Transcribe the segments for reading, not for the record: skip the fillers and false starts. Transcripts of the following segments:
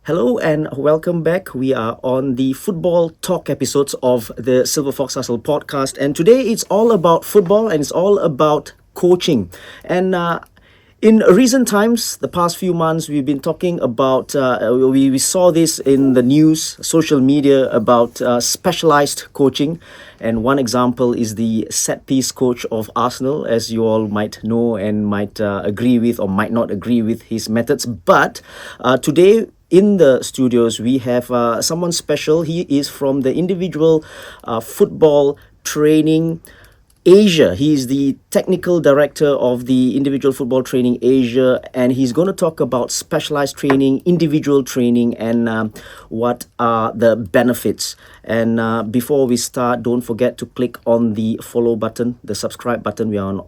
Hello and welcome back. We are on the football talk episodes of the Silverfox Hustle podcast, and today it's all about football and it's all about coaching. And in recent times, the past few months, we've been talking about. We saw this in the news, social media about specialized coaching, and one example is the set piece coach of Arsenal, as you all might know and might agree with or might not agree with his methods. But today, in the studios, we have someone special. He is from the individual football training Asia. He is the technical director of the individual football training Asia, and he's going to talk about specialized training, individual training, and what are the benefits. And before we start, don't forget to click on the follow button, the subscribe button. We are on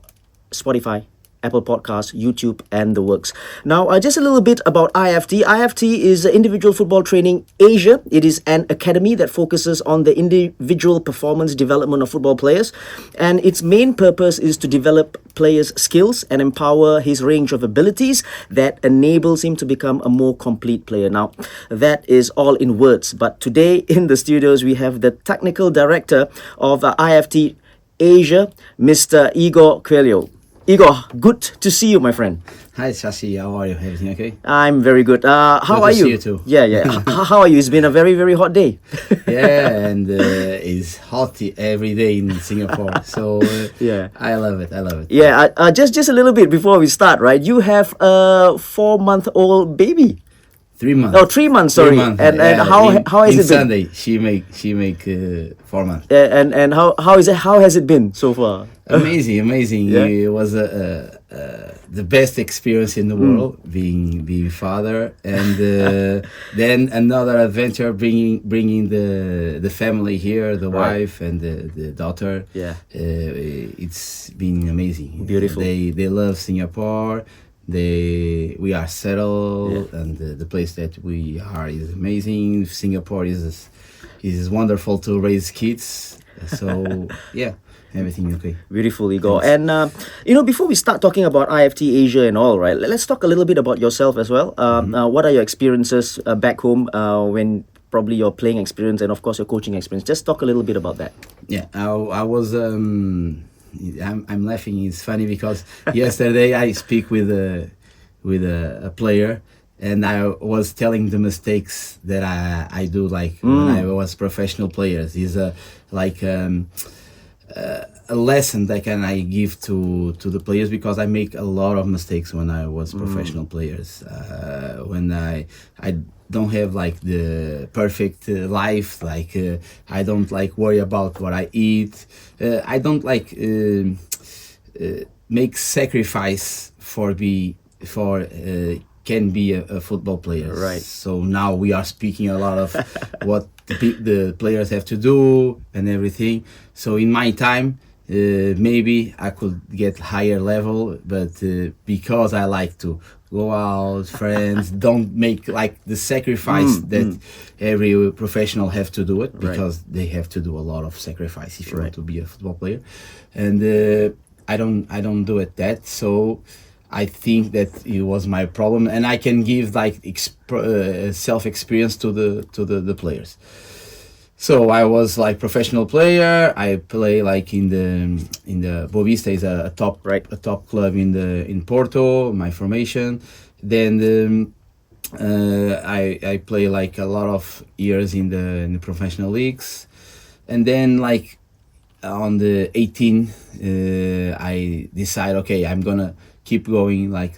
Spotify, Apple Podcasts, YouTube, and the works. Now, just a little bit about IFT. IFT is Individual Football Training Asia. It is an academy that focuses on the individual performance development of football players, and its main purpose is to develop players' skills and empower his range of abilities that enables him to become a more complete player. Now, that is all in words, but today in the studios we have the technical director of IFT Asia, Mr. Igor Coelho. Igor, good to see you, my friend. Hi, Shashi. How are you? Everything okay? I'm very good. How Good are to you? see you too. Yeah. How are you? It's been a very, very hot day. Yeah, and it's hot every day in Singapore. So Yeah. I love it. I love it. Yeah, just a little bit before we start, right? You have a 4-month-old baby. 3 months. Oh, 3 months, sorry. 3 months. And how has it been? Sunday she make 4 months. And how is it? How has it been so far? Amazing. Yeah. It was the best experience in the world, being father, and then another adventure, bringing the family here, the Right. wife and the daughter. Yeah. It's been amazing. Beautiful. They love Singapore. We are settled, and the place that we are is amazing. Singapore is wonderful to raise kids. So yeah. Everything okay. Beautiful, Igor. Thanks. And before we start talking about IFT Asia and all, right, let's talk a little bit about yourself as well. What are your experiences back home when probably your playing experience and of course your coaching experience? Just talk a little bit about that. Yeah, I was. I'm laughing. It's funny because yesterday I speak with a player, and I was telling the mistakes that I do, like when I was professional players. Is a lesson that I give to the players, because I make a lot of mistakes when I was professional players. When I don't have like the perfect life, like I don't like worry about what I eat. I don't like make sacrifice can be a football player. Right. So now we are speaking a lot of what the players have to do and everything. So in my time, maybe I could get higher level, but because I like to go out, friends, don't make like the sacrifice that every professional have to do it, because they have to do a lot of sacrifice if you want to be a football player, and I don't do it that. So I think that it was my problem, and I can give like self experience to the players. So I was like professional player. I play like in the Boavista is a top club in Porto. My formation. Then I play like a lot of years in the professional leagues, and then like on the 18, I decide, okay, I'm gonna keep going like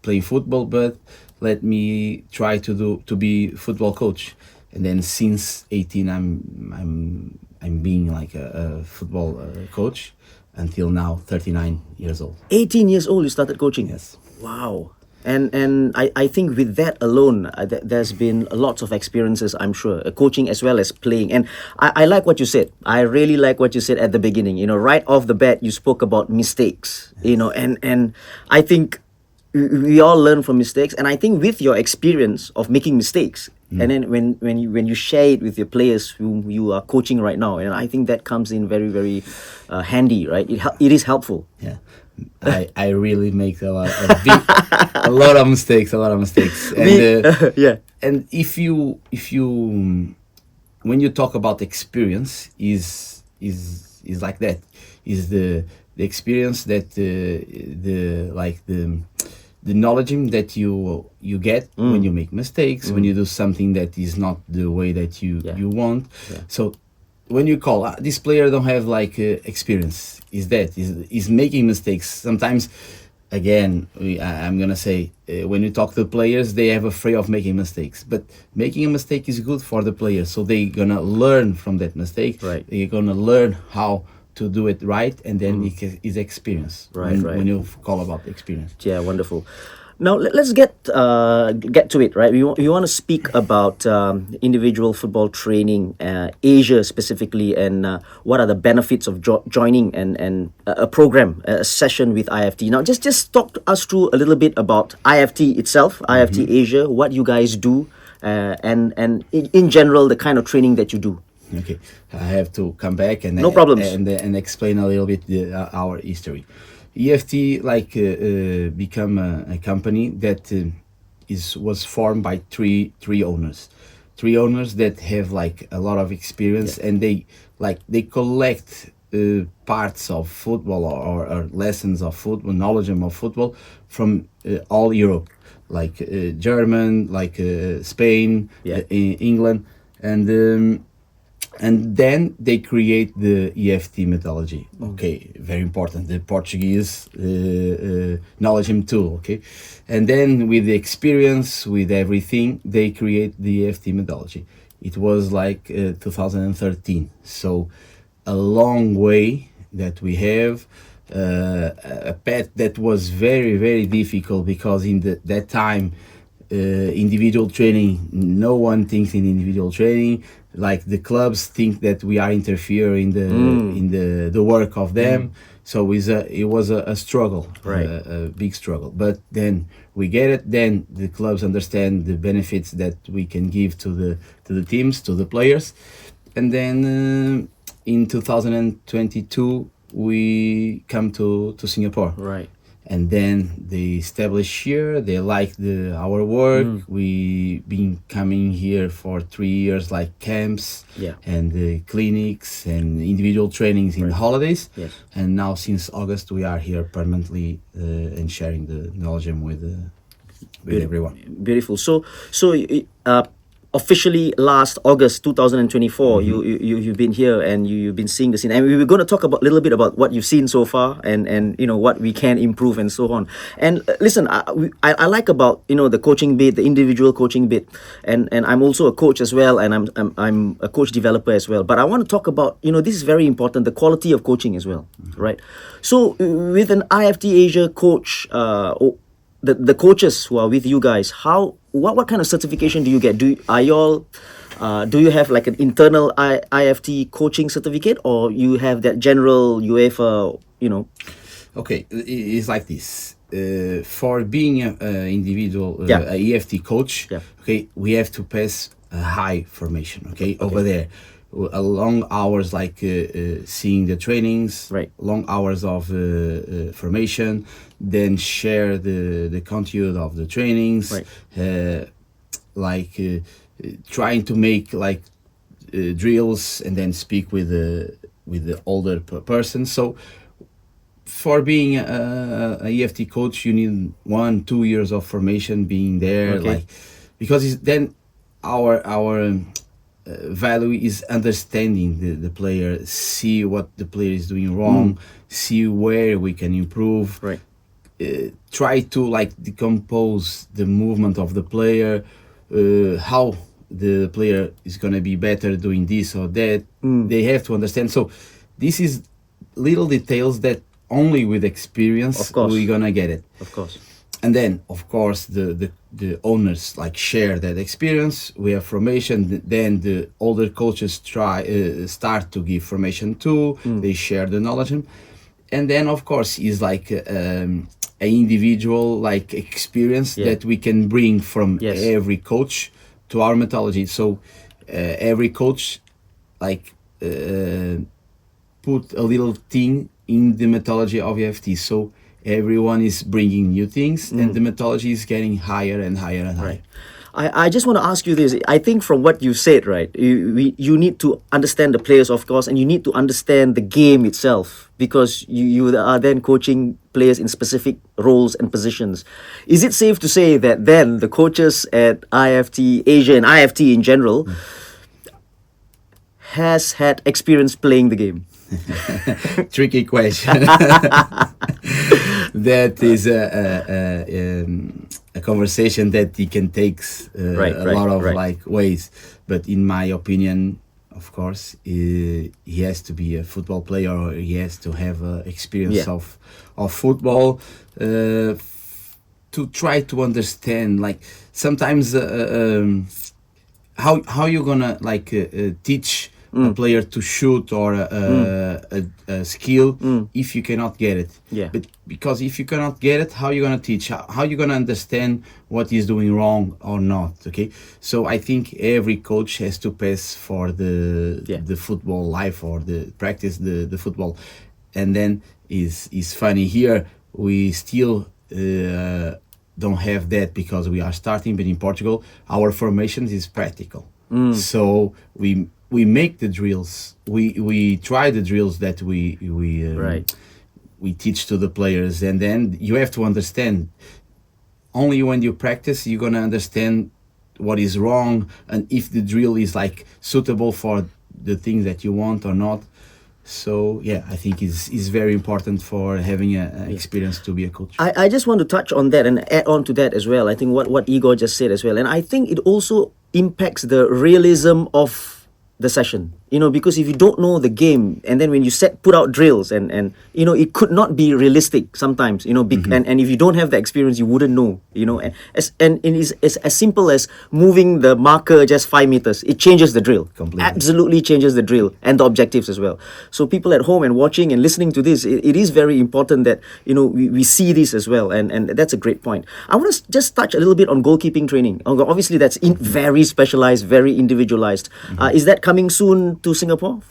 playing football, but let me try to be football coach. And then since 18, I'm being like a football coach until now, 39 years old. 18 years old, you started coaching? Yes. Wow. And I think with that alone, there's been lots of experiences, I'm sure, coaching as well as playing. And I like what you said. I really like what you said at the beginning. Right off the bat, you spoke about mistakes, and I think we all learn from mistakes. And I think with your experience of making mistakes, and then when you share it with your players whom you are coaching right now, and I think that comes in very, very handy, right? It is helpful. Yeah. I really make a lot of mistakes, and yeah. and if you when you talk about experience, is like that, is the experience that the like the knowledge that you get when you make mistakes, when you do something that is not the way that you want. So when you call this player don't have like experience, is making mistakes sometimes. Again, I'm gonna say, when you talk to players, they have afraid of making mistakes, but making a mistake is good for the players, so they gonna learn from that mistake. Right. They're gonna learn how to do it right, and then it is experience. Right, right. When you call about experience. Yeah, wonderful. Now let's get to it, right? We want to speak about individual football training, Asia specifically, and what are the benefits of joining and a program, a session with IFT. Now, just talk us through a little bit about IFT itself, IFT Asia, what you guys do, and in general the kind of training that you do. Okay, I have to come back and No problems. and explain a little bit our history. EFT become a company that was formed by three owners, that have like a lot of experience, and they collect parts of football, or lessons of football, knowledge of football from all Europe, like German, like Spain, England, and then they create the EFT methodology. Okay, very important. The Portuguese knowledge tool. Okay, and then with the experience, with everything, they create the EFT methodology. It was like 2013. So a long way that we have. A path that was very difficult, because in that time, individual training, no one thinks in individual training. Like the clubs think that we are interfering in the work of them. So it was a struggle, Right. a big struggle. But then we get it. Then the clubs understand the benefits that we can give to the teams, to the players, and then in 2022 we come to Singapore. Right. And then they establish here. They like our work. We been coming here for 3 years, like camps, and clinics and individual trainings in the holidays. Yes. And now since August we are here permanently and sharing the knowledge with everyone. Beautiful. So officially last August 2024, you've been here and you've been seeing the scene, and we were going to talk about a little bit about what you've seen so far, and what we can improve and so on. And listen, I like about the coaching bit, the individual coaching bit, and I'm also a coach as well, and I'm a coach developer as well. But I want to talk about this is very important, the quality of coaching as well, right? So with an IFT Asia coach, the coaches who are with you guys, what kind of certification do you get? Do you have like an internal IFT coaching certificate, or you have that general UEFA? Okay, it's like this. For being an individual a EFT coach, okay, we have to pass a high formation. Okay, over there, a long hours, like seeing the trainings, Right. long hours of formation, then share the content of the trainings, Right. trying to make like drills, and then speak with the older person. So for being a EFT coach, you need 1-2 years of formation being there, Okay. because then our value is understanding the player, see what the player is doing wrong, see where we can improve, Right. try to like decompose the movement of the player, how the player is going to be better doing this or that. They have to understand. So this is little details that only with experience Of course. we're gonna get it. Of course. And then of course the owners like share that experience. We have formation, then the older coaches start to give formation too. They share the knowledge, and then of course is like a individual like experience that we can bring from every coach to our methodology. So every coach like put a little thing in the methodology of EFT. So everyone is bringing new things, and the methodology is getting higher and higher and higher. Right. I just want to ask you this. I think from what you said, right, you need to understand the players, of course, and you need to understand the game itself because you are then coaching players in specific roles and positions. Is it safe to say that then the coaches at IFT Asia and IFT in general has had experience playing the game? Tricky question. That is a conversation that you can take a lot of like ways. But in my opinion, of course, he has to be a football player or he has to have experience of football to try to understand. Like sometimes how you gonna like teach a player to shoot or a skill if you cannot get it. But because if you cannot get it, how you gonna teach? How you gonna understand what he's doing wrong or not? Okay, so I think every coach has to pass for the football life or the practice the football, and then is funny here we still don't have that because we are starting, but in Portugal our formations is practical. So we make the drills. We try the drills that we teach to the players, and then you have to understand. Only when you practice, you're gonna understand what is wrong and if the drill is like suitable for the things that you want or not. So yeah, I think is very important for having a experience to be a coach. I just want to touch on that and add on to that as well. I think what Igor just said as well, and I think it also impacts the realism of the session, because if you don't know the game and then when you put out drills and it could not be realistic sometimes, and if you don't have the experience you wouldn't know, and it is as simple as moving the marker just 5 meters, it changes the drill completely. Absolutely changes the drill and the objectives as well. So people at home and watching and listening to this, it is very important that we see this as well, and that's a great point. I want to just touch a little bit on goalkeeping training. Obviously that's very specialized, very individualized. Is that coming soon to Singapore?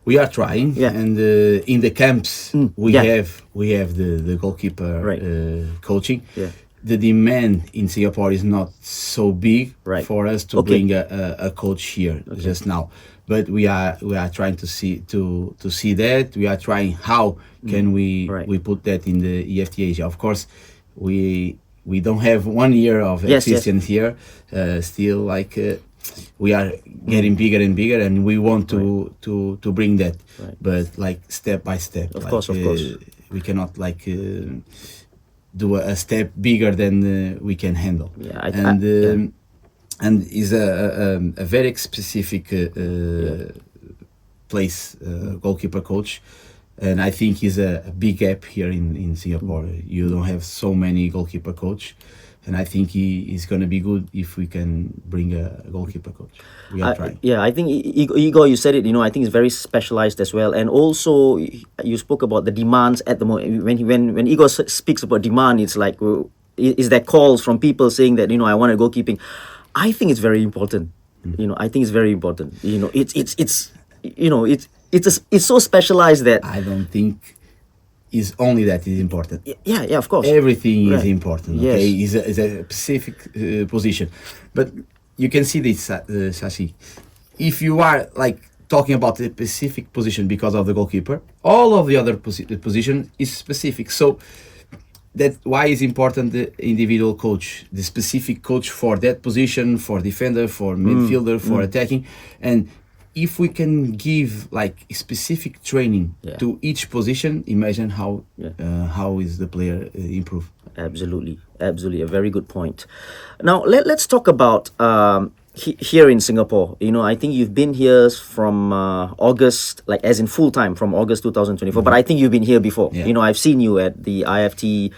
We are trying, and in the camps we have the goalkeeper coaching. The demand in Singapore is not so big for us to bring a coach here just now, but we are trying to see that. We are trying how can we put that in the IFT Asia. Of course, we don't have 1 year of existence here. Still, like we are getting bigger and bigger, and we want to bring that, but like step by step. Of course. We cannot like do a step bigger than we can handle. And is a very specific place, goalkeeper coach, and I think is a big gap here in Singapore. You don't have so many goalkeeper coach, and I think he is going to be good if we can bring a goalkeeper coach. We are trying. I think Igor, you said it. I think it's very specialized as well. And also, you spoke about the demands at the moment. When Igor speaks about demand, it's like, is there calls from people saying that I want to goalkeeping? I think it's very important. I think it's very important. It's so specialized that I don't think is only that is important. Yeah, of course. Everything is important. Okay, is a specific position, but you can see this, Shashi. If you are like talking about the specific position because of the goalkeeper, all of the other position is specific. So that's why it's important the individual coach, the specific coach for that position, for defender, for midfielder, for attacking, and if we can give like specific training to each position, imagine how is the player improve. Absolutely, a very good point. Now let's talk about here in Singapore. I think you've been here from August, like as in full time from August 2024. But I think you've been here before. I've seen you at the IFT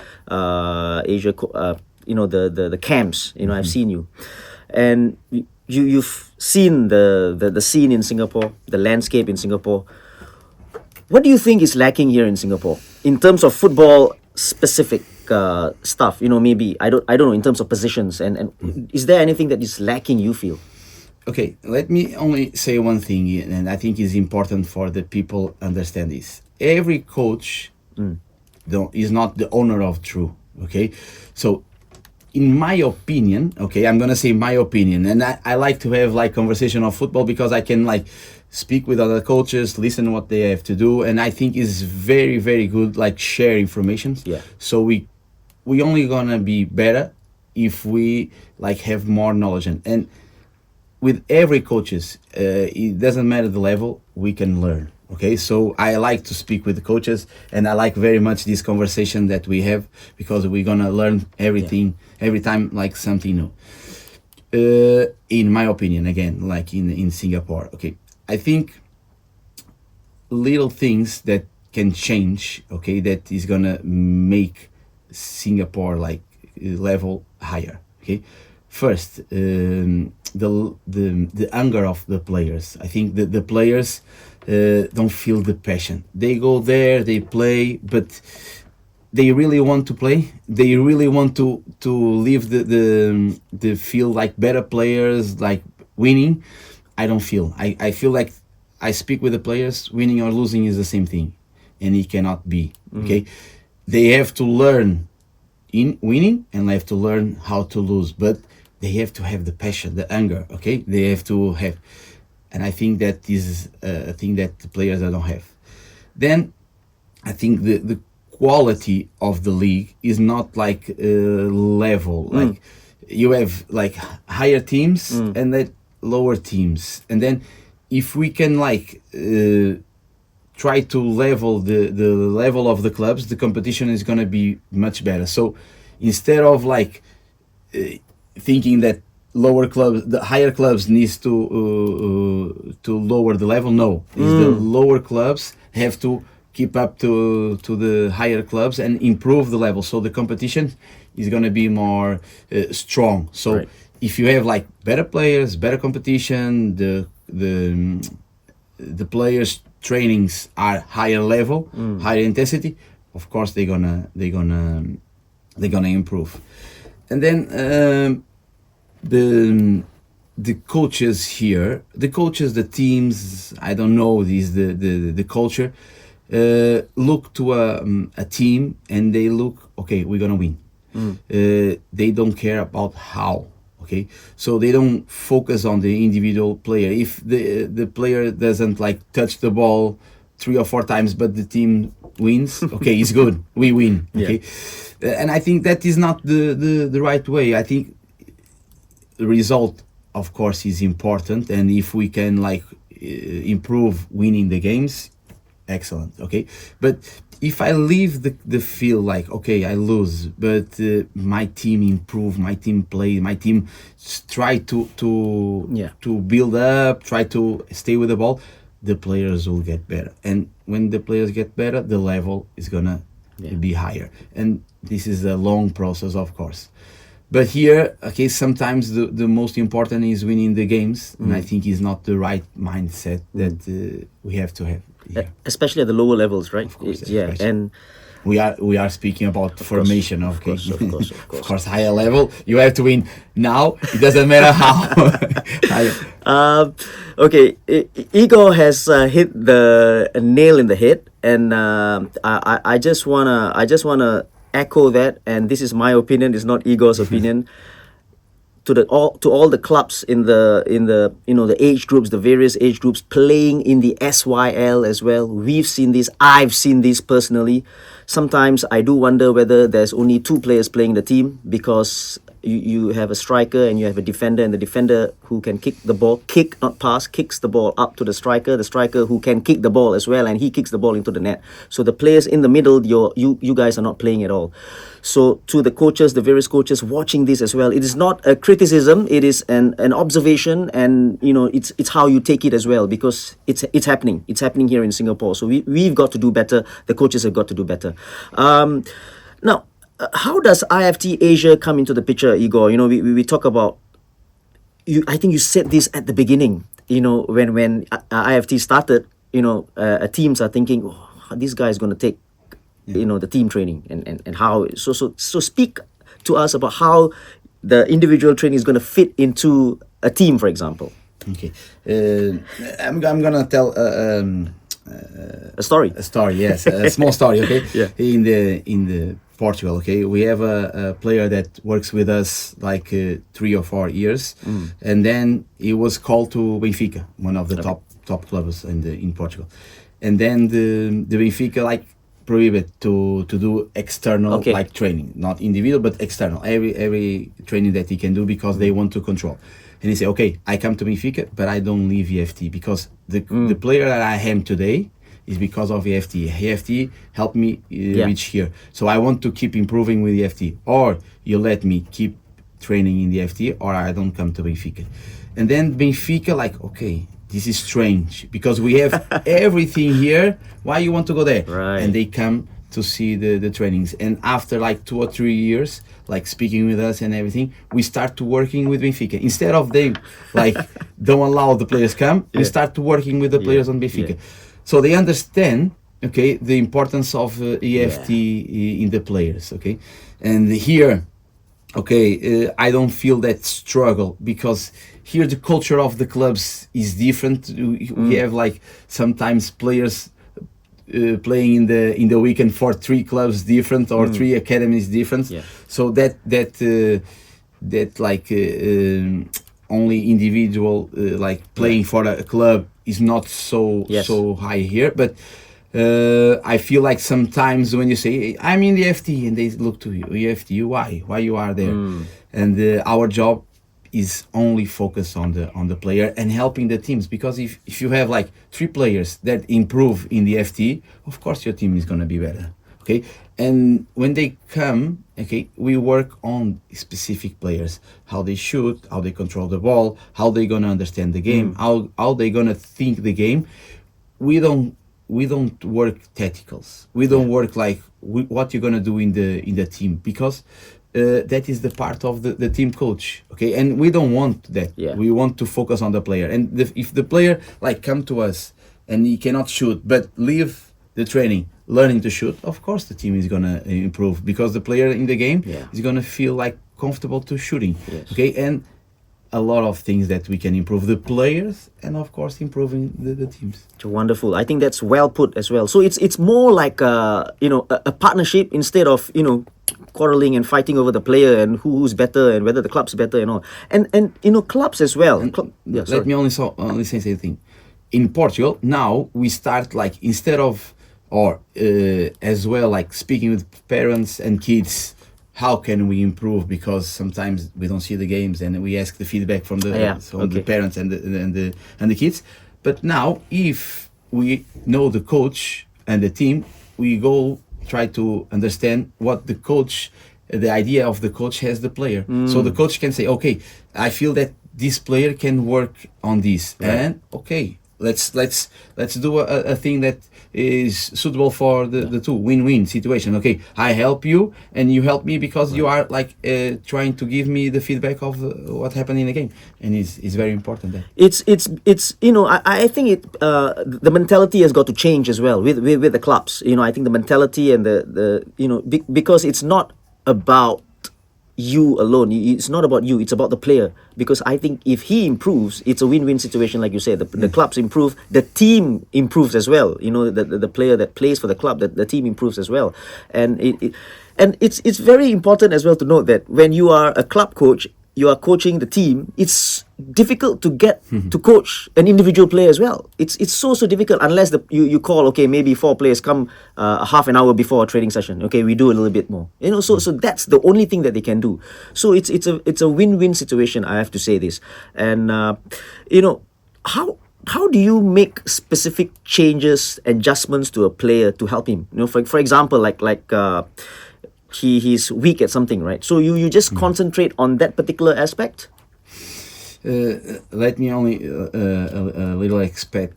Asia, the camps. I've seen you, and you've seen the scene in Singapore, the landscape in Singapore. What do you think is lacking here in Singapore in terms of football specific stuff? Maybe I don't know, in terms of positions, and is there anything that is lacking, you feel? Okay, let me only say one thing, and I think it's important for the people understand this. Every coach is not the owner of true. Okay, so in my opinion, okay, I'm gonna say my opinion, and I like to have like conversation of football because I can like speak with other coaches, listen what they have to do, and I think is very very good like share information. Yeah. So we only gonna be better if we like have more knowledge and with every coaches, it doesn't matter the level, we can learn. Okay, so I like to speak with the coaches, and I like very much this conversation that we have because we're gonna learn everything every time, like something new. In my opinion, again, like in Singapore, okay, I think little things that can change, okay, that is gonna make Singapore like level higher. Okay, first, the anger of the players. I think that the players don't feel the passion. They go there, they play, but they really want to play. They really want to live the feel like better players, like winning. I don't feel. I feel like I speak with the players. Winning or losing is the same thing, and it cannot be. Okay, they have to learn in winning, and they have to learn how to lose. But they have to have the passion, the anger. Okay, they have to have, and I think that is a thing that the players don't have. Then I think the quality of the league is not like level. Like you have like higher teams and then lower teams, and then if we can like try to level the level of the clubs, the competition is gonna be much better. So instead of like thinking that lower clubs, the higher clubs needs to lower the level, no, is the lower clubs have to keep up to the higher clubs and improve the level, so the competition is going to be more strong. So Right. if you have like better players, better competition, the players trainings are higher level, higher intensity, of course they're gonna improve. And then the coaches here, the coaches, the teams, I don't know, the culture, look to a team and they look, okay, we're gonna win. They don't care about how. Okay, so they don't focus on the individual player. If the player doesn't like touch the ball 3 or 4 times, but the team wins, okay, it's good. We win. Okay, and I think that is not the right way. I think the result, of course, is important, and if we can like improve winning the games, excellent. Okay, but if I leave the feel like, okay, I lose, but my team improve, my team play, my team try to build up, try to stay with the ball, the players will get better, and when the players get better, the level is gonna be higher, and this is a long process, of course. But here, okay, sometimes the most important is winning the games, and I think is not the right mindset that we have to have here. Especially at the lower levels, right? Of course, Yeah, especially. and We are speaking about formation, of course. Of course, higher level. You have to win now. It doesn't matter how. Okay, Igor has hit the nail in the head, and I just wanna echo that, and this is my opinion. It's not Igor's opinion. To all the clubs in the the age groups, the various age groups playing in the SYL as well. We've seen this. I've seen this personally. Sometimes I do wonder whether there's only 2 players playing the team, because you have a striker and you have a defender, and the defender who can kick the ball, not pass, kicks the ball up to the striker who can kick the ball as well, and he kicks the ball into the net. So the players in the middle, you guys are not playing at all. So to the coaches, the various coaches watching this as well, it is not a criticism, it is an observation, and it's how you take it as well, because it's happening here in Singapore. So we've got to do better. The coaches have got to do better. Now, how does IFT Asia come into the picture, Igor? We talk about you. I think you said this at the beginning. When IFT started, teams are thinking, oh, this guy is going to take, the team training and how. So speak to us about how the individual training is going to fit into a team, for example. Okay, I'm gonna tell A story. a story. Yes, a small story. Okay. Yeah. In the Portugal. Okay, we have a player that works with us like 3 or 4 years, and then he was called to Benfica, one of the top clubs in Portugal, and then the Benfica like prohibit to do external like training, not individual but external, every training that he can do, because they want to control. And he said, okay, I come to Benfica, but I don't leave EFT, because the player that I am today is because of EFT. EFT helped me reach here. So I want to keep improving with EFT. Or you let me keep training in the EFT, or I don't come to Benfica. And then Benfica like, okay, this is strange, because we have everything here. Why you want to go there? Right. And they come to see the trainings. And after like 2 or 3 years, like speaking with us and everything, we start to working with Benfica. Instead of they like don't allow the players come, we start to working with the players on Benfica. So they understand, okay, the importance of EFT in the players, okay. And here, okay, I don't feel that struggle, because here the culture of the clubs is different. We have like sometimes players playing in the weekend for 3 clubs different, or 3 academies different. So that like only individual like playing for a club is not so high here. But I feel like sometimes when you say I'm in the FT, and they look to you, FT, why you are there? And our job is only focused on the player and helping the teams, because if you have like 3 players that improve in the FT, of course your team is going to be better, okay. And when they come, okay, we work on specific players, how they shoot, how they control the ball, how they going to understand the game, how they going to think the game. We don't work tacticals. We don't work like what you're gonna do in the team, because that is the part of the team coach, okay. And we don't want that. We want to focus on the player. And if the player like come to us and he cannot shoot, but leave the training learning to shoot, of course the team is gonna improve, because the player in the game is gonna feel like comfortable to shooting, okay. And a lot of things that we can improve the players, and of course improving the teams. Wonderful. I think that's well put as well. So it's more like a partnership, instead of quarreling and fighting over the player and who's better and whether the club's better and all. And clubs as well. Let me only say something. In Portugal now we start like, instead of or as well like speaking with parents and kids, how can we improve, because sometimes we don't see the games and we ask the feedback from the the parents and the kids. But now if we know the coach and the team, we go try to understand what the coach, the idea of the coach has the player. So the coach can say, okay, I feel that this player can work on this, and okay, let's do a thing that is suitable for the two, win-win situation. Okay, I help you and you help me, because you are like trying to give me the feedback of what happened in the game, and it's very important that it's I think the mentality has got to change as well with the clubs. I think the mentality and because it's not about you alone. It's not about you, it's about the player. Because I think if he improves, it's a win-win situation, like you said. The clubs improve, the team improves as well. The player that plays for the club, the team improves as well. And it's very important as well to note that when you are a club coach, you are coaching the team, it's difficult to get to coach an individual player as well. It's so difficult, unless you call, okay, maybe 4 players come half an hour before a training session. Okay, we do a little bit more. So that's the only thing that they can do. So it's a win-win situation, I have to say this. And how do you make specific changes, adjustments to a player to help him? For example, like he's weak at something, right? So you just concentrate on that particular aspect. Let me only a little expect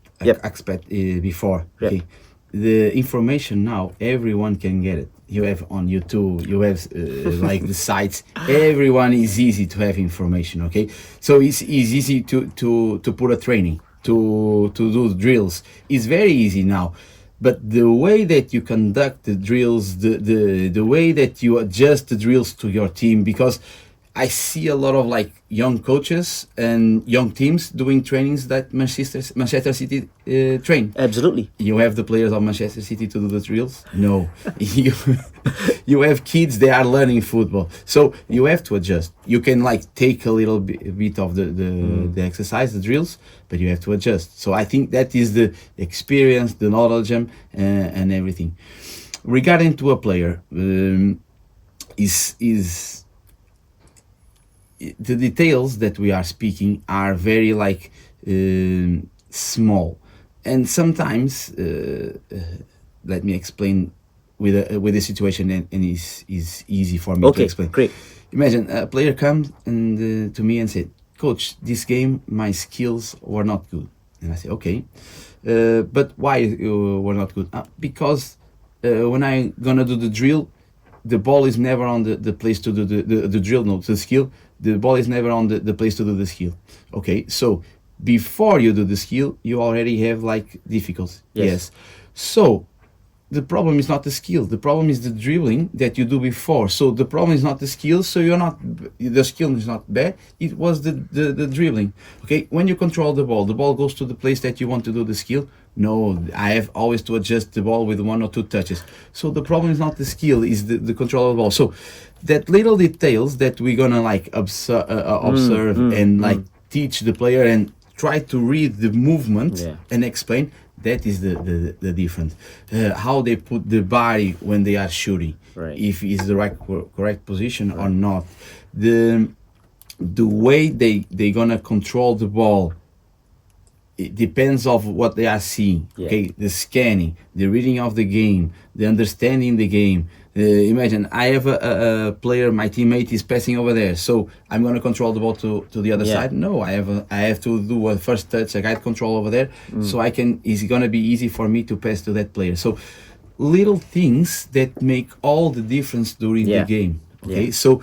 before. Okay, the information now everyone can get it. You have on YouTube, you have like the sites. Everyone is easy to have information. Okay, so it's easy to put a training, to do drills. It's very easy now. But the way that you conduct the drills, the way that you adjust the drills to your team, because I see a lot of like young coaches and young teams doing trainings that Manchester City train. Absolutely. You have the players of Manchester City to do the drills? No. you, you have kids, they are learning football. So you have to adjust. You can like take a little bit of the exercise, the drills, but you have to adjust. So I think that is the experience, the knowledge, and everything. Regarding to a player, is the details that we are speaking are very like small, and sometimes let me explain with a situation, and is easy for me to Okay, explain. great. Imagine a player comes and to me and said, "Coach, this game my skills were not good," and I say, "Okay, but why were not good?" Because when I gonna do the drill, the ball is never on the place to do the drill, no, the skill. The ball is never on the place to do the skill. Okay, so before you do the skill, you already have like difficulties. Yes. So the problem is not the skill. The problem is the dribbling that you do before. So the problem is not the skill. So the skill is not bad. It was the dribbling. Okay, when you control the ball goes to the place that you want to do the skill. No, I have always to adjust the ball with 1 or 2 touches. So the problem is not the skill, is the control of the ball. So that little details that we're gonna like observe and like teach the player and try to read the movement and explain. That is the difference. How they put the body when they are shooting, Right. if it's the correct position or not. The way they gonna control the ball, it depends of what they are seeing. Okay, the scanning, the reading of the game, the understanding the game. Imagine I have a player, my teammate is passing over there, so I'm going to control the ball to the other side. No, I have to do a first touch, a guide control over there, so I can. It's going to be easy for me to pass to that player. So little things that make all the difference during the game. Okay, so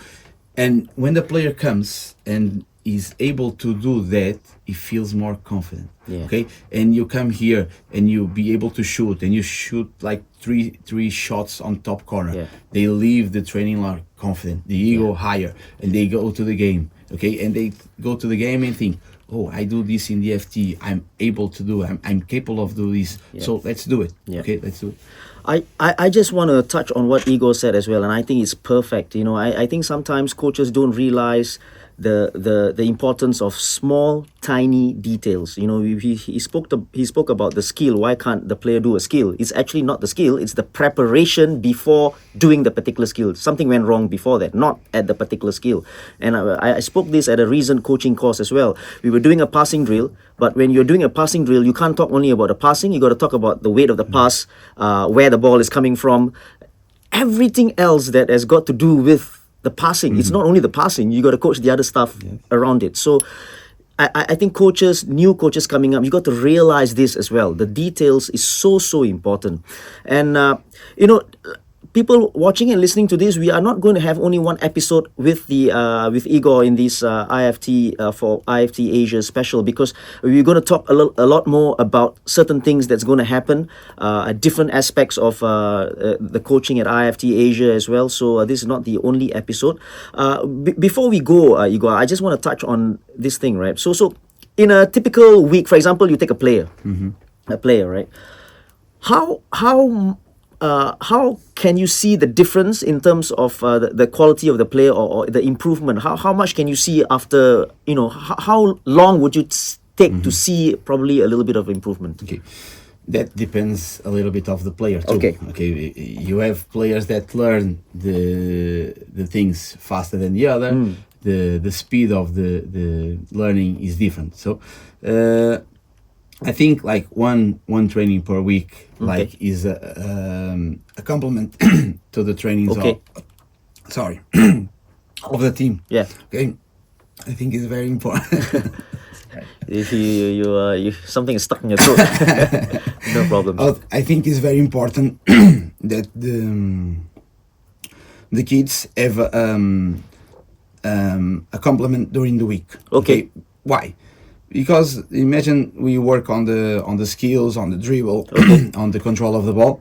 and when the player comes and is able to do that, he feels more confident. Okay, and you come here and you be able to shoot, and you shoot like three shots on top corner. They leave the training like confident, the ego higher, and they go to the game. Okay, and they go to the game and think, oh, I do this in the FT, I'm able to do, I'm capable of doing this, so let's do it. Okay, let's do it. I just want to touch on what Igor said as well, and I think it's perfect. You know, I think sometimes coaches don't realize the importance of small, tiny details. You know, he spoke about the skill. Why can't the player do a skill? It's actually not the skill. It's the preparation before doing the particular skill. Something went wrong before that, not at the particular skill. And I spoke this at a recent coaching course as well. We were doing a passing drill, but when you're doing a passing drill, you can't talk only about the passing. You got to talk about the weight of the pass, where the ball is coming from, everything else that has got to do with the passing. It's not only the passing, you got to coach the other stuff around it. So I think coaches, new coaches coming up, you got to realize this as well. The details is so important. And you know, people watching and listening to this, we are not going to have only one episode with Igor in this IFT for IFT Asia special, because we're going to talk a lot more about certain things that's going to happen, different aspects of the coaching at IFT Asia as well. So this is not the only episode. Before we go, Igor, I just want to touch on this thing, right? So in a typical week, for example, you take a player, right? How can you see the difference in terms of the quality of the player, or the improvement? How much can you see after, you know, how long would you take to see probably a little bit of improvement? Okay, that depends a little bit of the player too. Okay, you have players that learn the things faster than the other. The speed of the learning is different. So I think like one training per week is a complement to the trainings of the team. Okay, I think it's very important. If you something is stuck in your throat, no problem. I think it's very important that the kids have a complement during the week. Okay, why? Because imagine we work on the skills, on the dribble, on the control of the ball,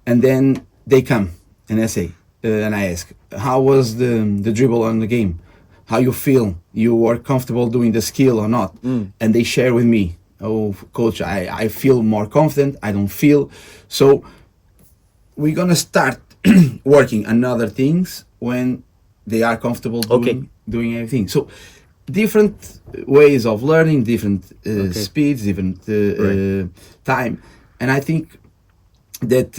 and then they come and I say, and I ask, how was the dribble on the game? how you feel, you are comfortable doing the skill or not, and they share with me. Oh, coach, I feel more confident. I don't feel so. We're gonna start working on other things when they are comfortable doing everything. So different ways of learning, different speeds, different time, and I think that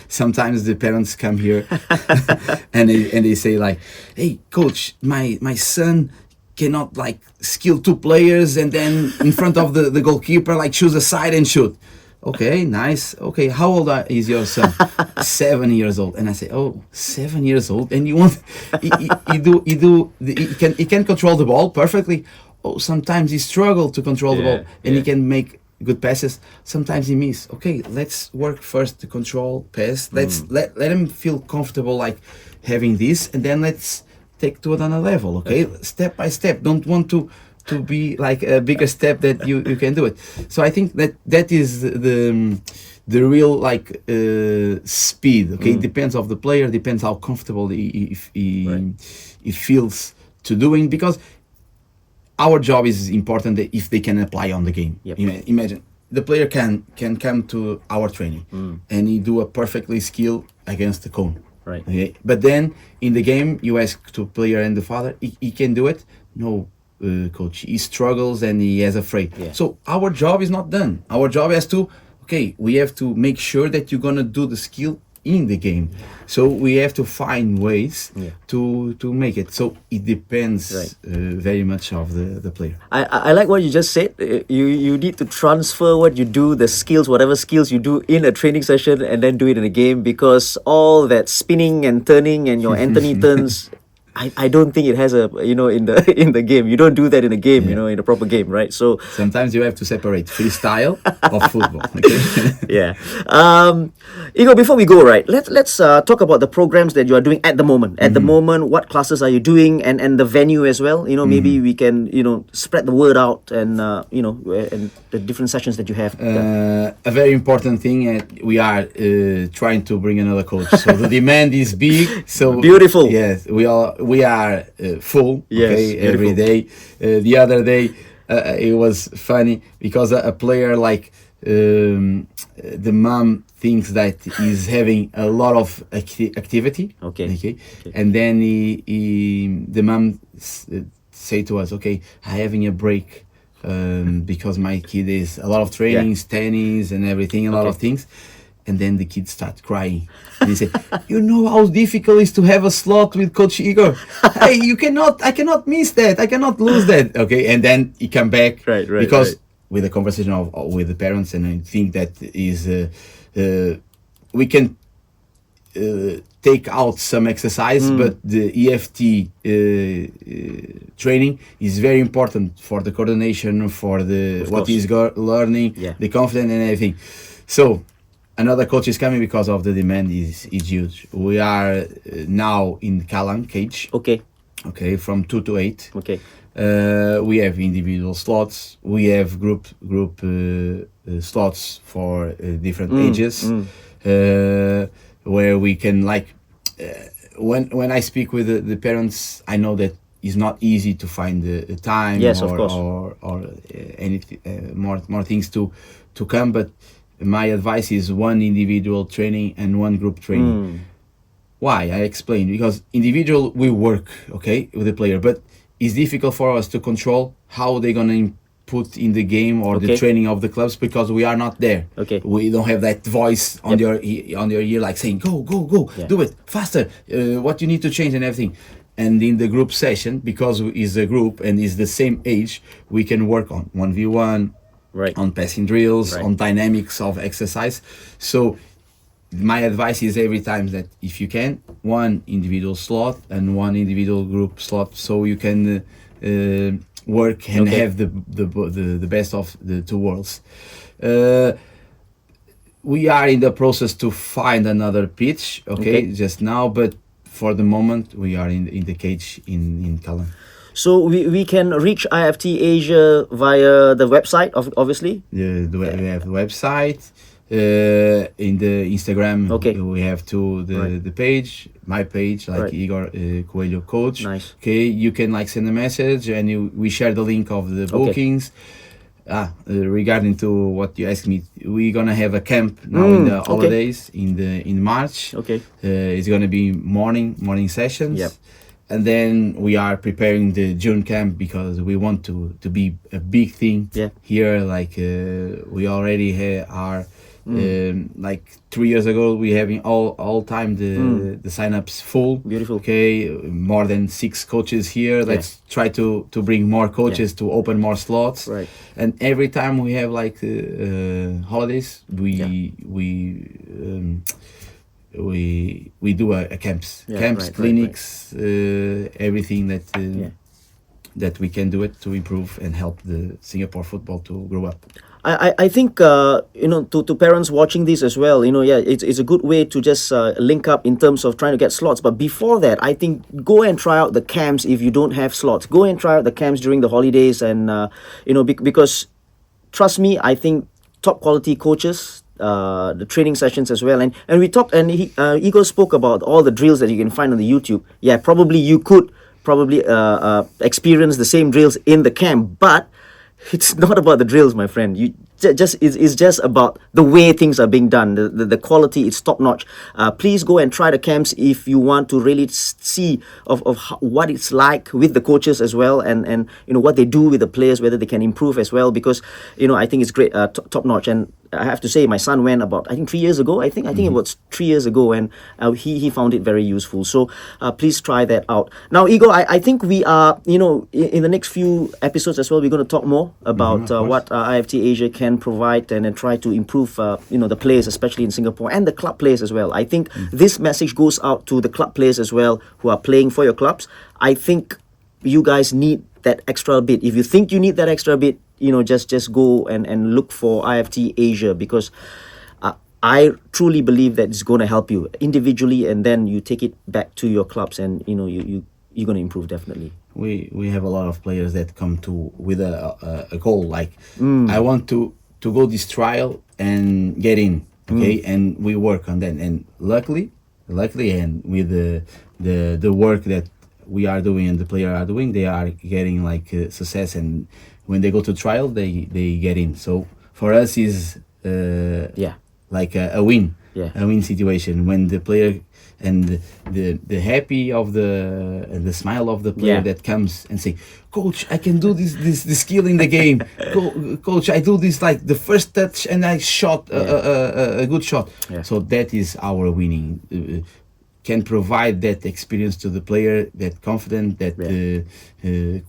sometimes the parents come here and they say like, "Hey, coach, my son cannot like skill two players and then in front of the goalkeeper like choose a side and shoot." Okay, nice. Okay, how old is your son? 7 years old. And I say, oh, 7 years old, and you want he can control the ball perfectly. Oh, sometimes he struggle to control the ball, and he can make good passes. Sometimes he miss. Okay, let's work first to control pass. Let's let him feel comfortable like having this, and then let's take to another level. Okay, step by step. Don't want to be like a bigger step that you can do it. So I think that is the real like speed. Okay, it depends of the player, depends how comfortable he feels to doing, because our job is important that if they can apply on the game. Imagine the player can come to our training and he do a perfectly skill against the cone. Right. Okay, but then in the game you ask to player and the father, he can do it? No, coach, he struggles and he is afraid. So our job is not done. Our job is to, okay, we have to make sure that you're gonna do the skill in the game. So we have to find ways to make it. So it depends very much of the player. I like what you just said. You need to transfer what you do, the skills, whatever skills you do in a training session, and then do it in a game, because all that spinning and turning and your Anthony turns, I don't think it has a in the game. You don't do that in a game, in a proper game, right? So sometimes you have to separate freestyle of football. Okay? Igor, before we go, right, let's talk about the programs that you are doing at the moment. At the moment, what classes are you doing, and the venue as well? Maybe we can spread the word out, and and the different sessions that you have. A very important thing, we are trying to bring another coach. So the demand is big. So beautiful. Yes, we are full. Yes, every day. The other day it was funny because a player like the mom thinks that he's having a lot of activity. Okay. And then the mom say to us, okay, I'm having a break because my kid is a lot of trainings, tennis and everything, a lot of things. And then the kids start crying. And they say, you know how difficult it is to have a slot with Coach Igor. Hey, I cannot miss that. I cannot lose that. Okay, and then he come back. Because with the conversation with the parents, and I think that is, we can take out some exercise, but the EFT training is very important for the coordination, for what he's learning, the confidence and everything. So, another coach is coming because of the demand is huge. We are now in Kalang cage. Okay, from 2 to 8. We have individual slots. We have group slots for different ages, where we can when I speak with the parents, I know that it's not easy to find the time or anything more things to come, but my advice is one individual training and one group training. Why? I explain. Because individual, we work, with the player, but it's difficult for us to control how they're going to put in the game or the training of the clubs, because we are not there. We don't have that voice on your ear like saying, go, do it, faster, what you need to change and everything. And in the group session, because it's a group and it's the same age, we can work on 1v1, on passing drills, on dynamics of exercise. So my advice is every time that if you can, one individual slot and one individual group slot, so you can work and have the best of the two worlds. We are in the process to find another pitch, just now, but for the moment we are in the cage in Kalang. So we can reach IFT Asia via the website, obviously? We have the website. In the Instagram, Okay. we have the page, my page, like Right. Igor Coelho Coach. Nice. Okay, you can like send a message, and we share the link of the bookings. Regarding to what you asked me, we're gonna have a camp now in the Okay. holidays in March. Okay. It's gonna be morning sessions. Yep. And then we are preparing the June camp because we want to be a big thing Yeah. here. Like we already are. Like 3 years ago, we having all time the sign-ups full. Beautiful. Okay, more than 6 coaches here. Let's try to bring more coaches to open more slots. Right. And every time we have like holidays, we do a camps, Right. clinics, everything that we can do it to improve and help the Singapore football to grow up. I think to parents watching this as well, it's a good way to just link up in terms of trying to get slots. But before that, I think go and try out the camps if you don't have slots. Go and try out the camps during the holidays, and because trust me, I think top quality coaches. The training sessions as well, and we talked, and Igor spoke about all the drills that you can find on the YouTube. Yeah, probably you could experience the same drills in the camp, but it's not about the drills, my friend. It's just about the way things are being done. The quality is top notch. Please go and try the camps if you want to really see of what it's like with the coaches as well, and what they do with the players, whether they can improve as well. Because I think it's great, top notch. And I have to say, my son went about 3 years ago. I think it was 3 years ago, and he found it very useful. So please try that out. Now, Igor, I think we are in the next few episodes as well. We're going to talk more about what IFT Asia can provide and try to improve the players, especially in Singapore, and the club players as well. I think this message goes out to the club players as well who are playing for your clubs. I think you guys need that extra bit. If you think you need that extra bit, just go and look for IFT Asia, because I truly believe that it's going to help you individually, and then you take it back to your clubs, and you're going to improve definitely. We have a lot of players that come with a goal, like I want to go this trial and get in, okay, and we work on that, and luckily, and with the work that we are doing and the player are doing, they are getting like success, and when they go to trial, they get in. So for us is like a win, a win situation when the player and the happy of and the smile of the player that comes and say, "Coach, I can do this skill in the game. Coach, I do this like the first touch and I shot a good shot." So that is our winning. Can provide that experience to the player, that confidence, that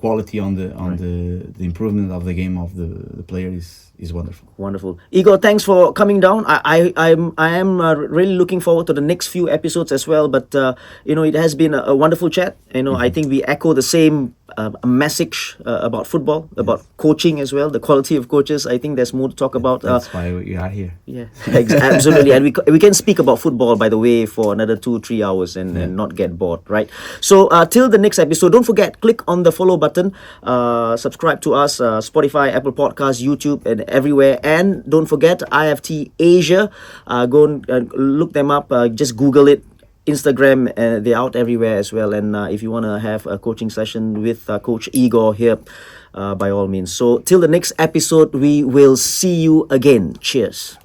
quality on the improvement of the game of the player is wonderful. Wonderful. Igor, thanks for coming down. I am really looking forward to the next few episodes as well. But it has been a wonderful chat. I think we echo the same message about football, about coaching as well, the quality of coaches. I think there's more to talk about. That's why we are here. Yeah, absolutely. And we can speak about football, by the way, for another 2-3 hours and not get bored, right? So till the next episode, don't forget, click on the follow button, subscribe to us, Spotify, Apple Podcasts, YouTube, and everywhere. And don't forget IFT Asia. Go and look them up. Just Google it. Instagram, they're out everywhere as well. And if you want to have a coaching session with Coach Igor here, by all means. So till the next episode, we will see you again. Cheers.